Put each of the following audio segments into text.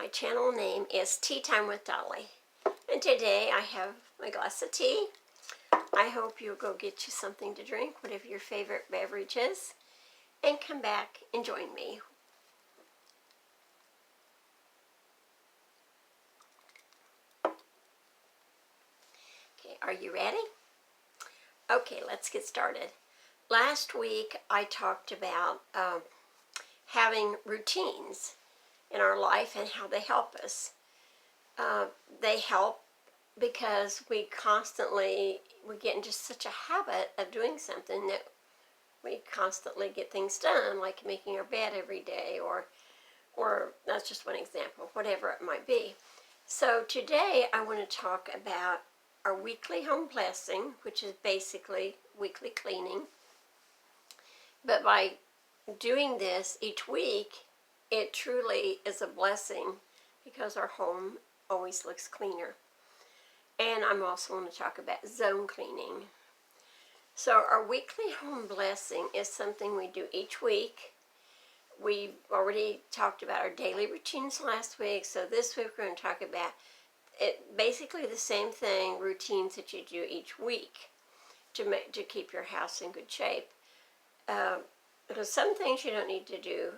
My channel name is Tea Time with Dolly. And today I have my glass of tea. I hope you'll go get you something to drink, whatever your favorite beverage is, and come back and join me. Okay, are you ready? Okay, let's get started. Last week I talked about having routines in our life and how they help us. They help because we get into such a habit of doing something that we constantly get things done, like making our bed every day, or that's just one example, whatever it might be. So today I want to talk about our weekly home blessing, which is basically weekly cleaning. But by doing this each week, it truly is a blessing because our home always looks cleaner. And I'm also going to talk about zone cleaning. So our weekly home blessing is something we do each week. We've already talked about our daily routines last week, so this week we're going to talk about basically the same thing, routines that you do each week to keep your house in good shape. Because some things you don't need to do,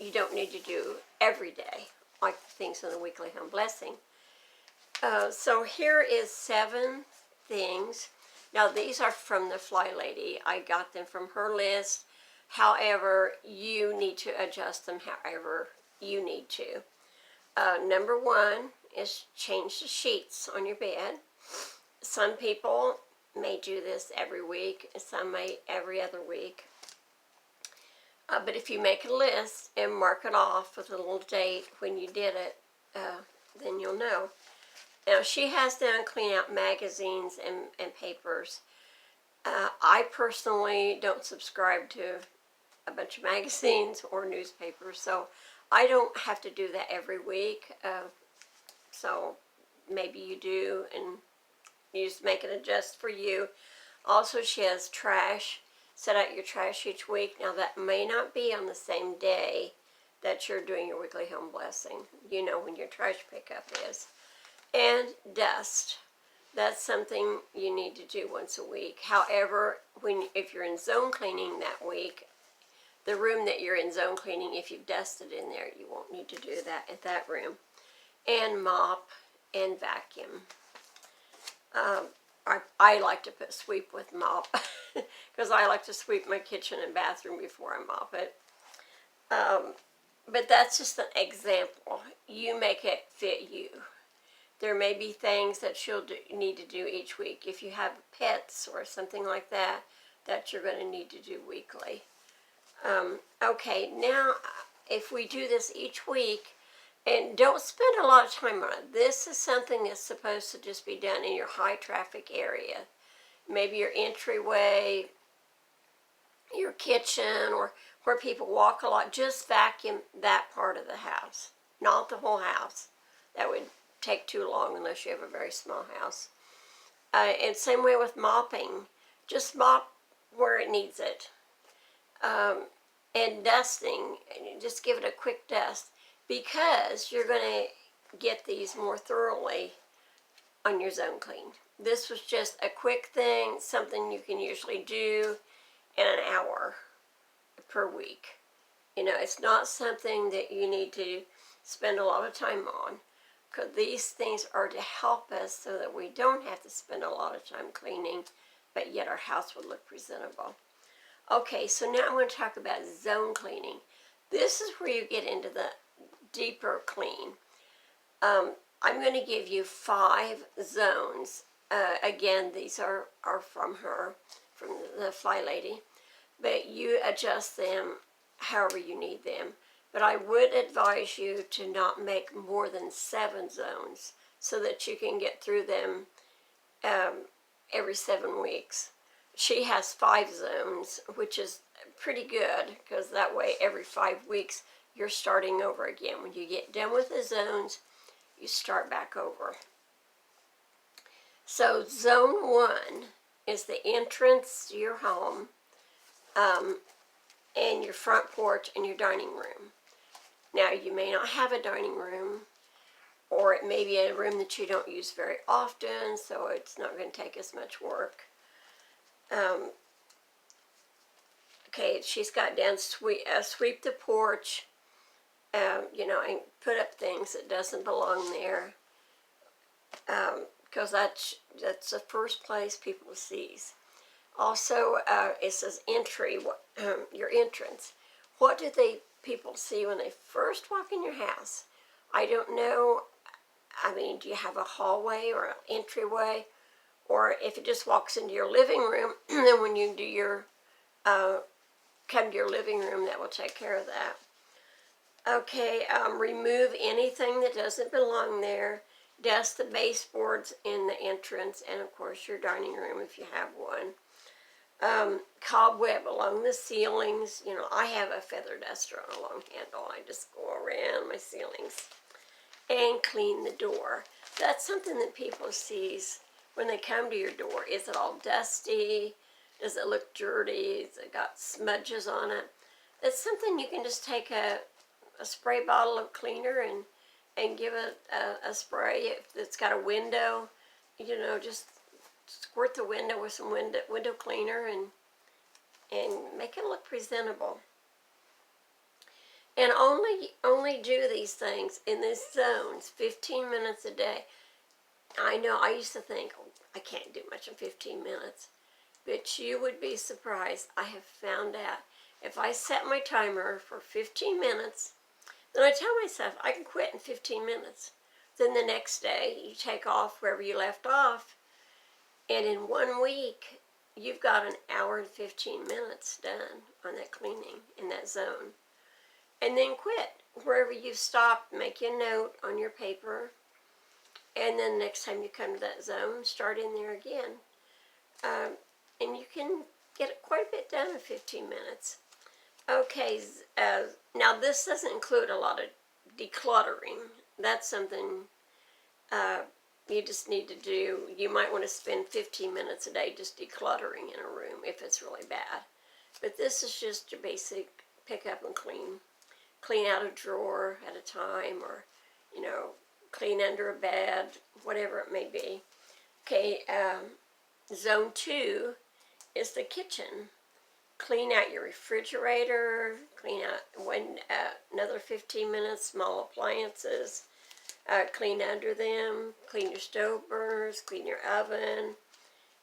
you don't need to do every day, like the things in the weekly home blessing. So here is 7 things. Now these are from the Fly Lady. I got them from her list. However, you need to adjust them however you need to. Number 1 is change the sheets on your bed. Some people may do this every week, some may every other week. But if you make a list and mark it off with a little date when you did it, then you'll know. Now she has down clean out magazines and papers. I personally don't subscribe to a bunch of magazines or newspapers, so I don't have to do that every week. So maybe you do, and you just make it adjust for you. Also, she has trash. Set out your trash each week. Now that may not be on the same day that you're doing your weekly home blessing. You know when your trash pickup is. And dust. That's something you need to do once a week. However, if you're in zone cleaning that week, the room that you're in zone cleaning, if you've dusted in there, you won't need to do that at that room. And mop and vacuum. I like to put sweep with mop because I like to sweep my kitchen and bathroom before I mop it. But that's just an example. You make it fit you. There may be things that you'll need to do each week. If you have pets or something like that, that you're going to need to do weekly. Okay, now if we do this each week, and don't spend a lot of time on it. This is something that's supposed to just be done in your high traffic area. Maybe your entryway, your kitchen, or where people walk a lot. Just vacuum that part of the house, not the whole house. That would take too long unless you have a very small house. And same way with mopping. Just mop where it needs it. And dusting, just give it a quick dust, because you're going to get these more thoroughly on your zone clean. This was just a quick thing, something you can usually do in an hour per week. You know, it's not something that you need to spend a lot of time on, because these things are to help us so that we don't have to spend a lot of time cleaning, but yet our house would look presentable. Okay, so now I want to talk about zone cleaning. This is where you get into the deeper clean. I'm going to give you 5 zones. Again, these are from her, from the Fly Lady, but you adjust them however you need them. But I would advise you to not make more than 7 zones so that you can get through them every 7 weeks. She has 5 zones, which is pretty good, because that way every 5 weeks you're starting over again. When you get done with the zones, you start back over. So zone 1 is the entrance to your home, and your front porch and your dining room. Now, you may not have a dining room, or it may be a room that you don't use very often, so it's not going to take as much work. Okay, she's got down sweep the porch, you know, and put up things that doesn't belong there, because that's the first place people sees. Also, it says entry, your entrance. What do people see when they first walk in your house? I don't know. I mean, do you have a hallway or an entryway? Or if it just walks into your living room, then when you do your, come to your living room, that will take care of that. Okay, remove anything that doesn't belong there. Dust the baseboards in the entrance, and of course your dining room if you have one. Cobweb along the ceilings. You know, I have a feather duster on a long handle. I just go around my ceilings. And clean the door. That's something that people sees when they come to your door. Is it all dusty? Does it look dirty? Has it got smudges on it? It's something you can just take a spray bottle of cleaner and give it a spray. If it's got a window, you know, just squirt the window with some window cleaner and make it look presentable. And only do these things in these zones 15 minutes a day. I know, I used to think, oh, I can't do much in 15 minutes. But you would be surprised. I have found out if I set my timer for 15 minutes, then I tell myself I can quit in 15 minutes. Then the next day, you take off wherever you left off. And in 1 week, you've got an hour and 15 minutes done on that cleaning in that zone. And then quit. Wherever you've stopped, make you a note on your paper. And then next time you come to that zone, start in there again. And you can get quite a bit done in 15 minutes. Okay, now this doesn't include a lot of decluttering. That's something you just need to do. You might want to spend 15 minutes a day just decluttering in a room if it's really bad. But this is just your basic pick up and clean. Clean out a drawer at a time, or, you know, clean under a bed, whatever it may be. Okay, zone 2 is the kitchen. Clean out your refrigerator, clean out another 15 minutes, small appliances, clean under them, clean your stove burners, clean your oven,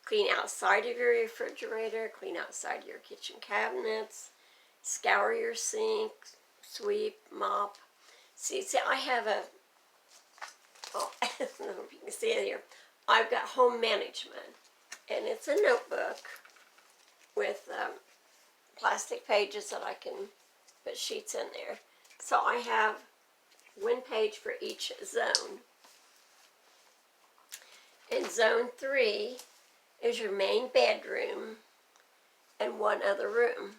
clean outside of your refrigerator, clean outside of your kitchen cabinets, scour your sink, sweep, mop. See, I have I don't know if you can see it here. I've got home management, and it's a notebook with plastic pages that I can put sheets in there. So I have one page for each zone. And zone 3 is your main bedroom and one other room.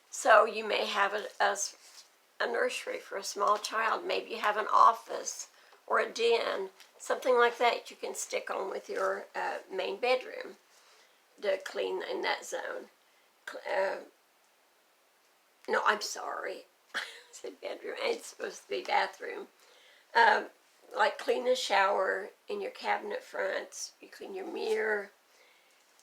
So you may have a nursery for a small child. Maybe you have an office or a den, something like that you can stick on with your main bedroom to clean in that zone. No, I'm sorry. I said bedroom. It's supposed to be bathroom. Like clean the shower in your cabinet fronts. You clean your mirror.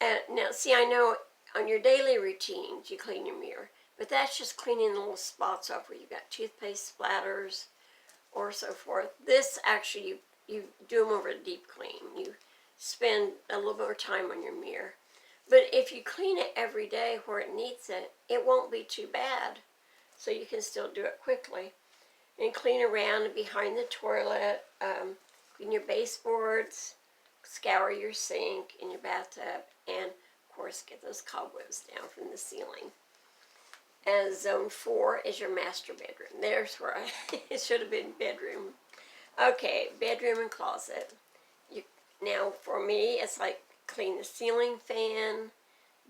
Now, see, I know on your daily routines you clean your mirror, but that's just cleaning the little spots off where you've got toothpaste splatters or so forth. This actually, you do them over a deep clean. You spend a little more time on your mirror. But if you clean it every day where it needs it, it won't be too bad. So you can still do it quickly. And clean around and behind the toilet, clean your baseboards, scour your sink in your bathtub, and of course get those cobwebs down from the ceiling. And zone 4 is your master bedroom. There's where it should have been bedroom. Okay, bedroom and closet. Now for me, it's like clean the ceiling fan,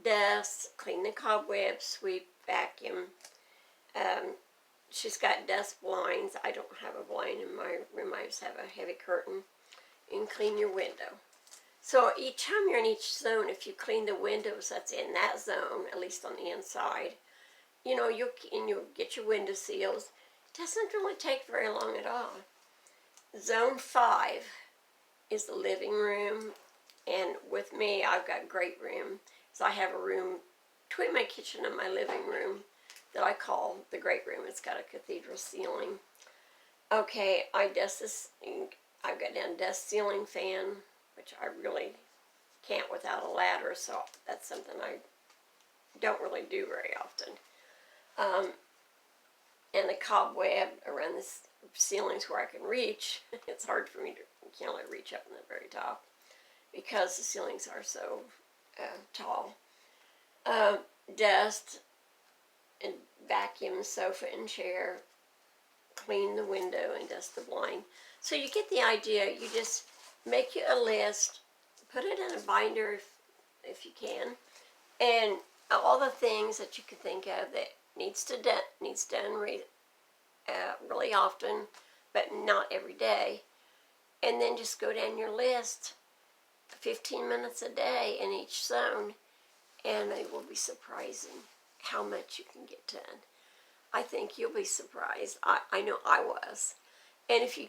dust, clean the cobwebs, sweep, vacuum. She's got dust blinds. I don't have a blind in my room. I just have a heavy curtain. And clean your window. So each time you're in each zone, if you clean the windows that's in that zone, at least on the inside, you know, you'll get your window seals. Doesn't really take very long at all. Zone 5 is the living room, and with me, I've got a great room. So I have a room between my kitchen and my living room that I call the great room. It's got a cathedral ceiling. Okay, I've got down a desk ceiling fan, which I really can't without a ladder, so that's something I don't really do very often. And the cobweb around the ceilings where I can reach. It's hard for me to, you can't really reach up in the very top because the ceilings are so tall. Dust and vacuum the sofa and chair, clean the window and dust the blind. So you get the idea. You just make you a list, put it in a binder if you can, and all the things that you can think of that needs done really often, but not every day. And then just go down your list, 15 minutes a day in each zone, and it will be surprising how much you can get done. I think you'll be surprised. I know I was. And if you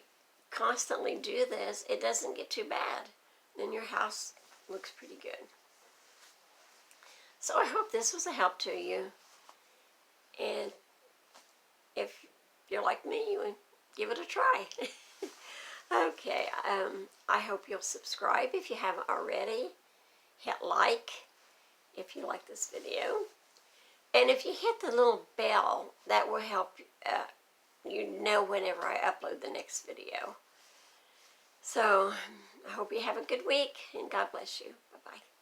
constantly do this, it doesn't get too bad. Then your house looks pretty good. So I hope this was a help to you. And if you're like me, you would give it a try. Okay, I hope you'll subscribe if you haven't already. Hit like if you like this video. And if you hit the little bell, that will help you know whenever I upload the next video. So I hope you have a good week, and God bless you. Bye-bye.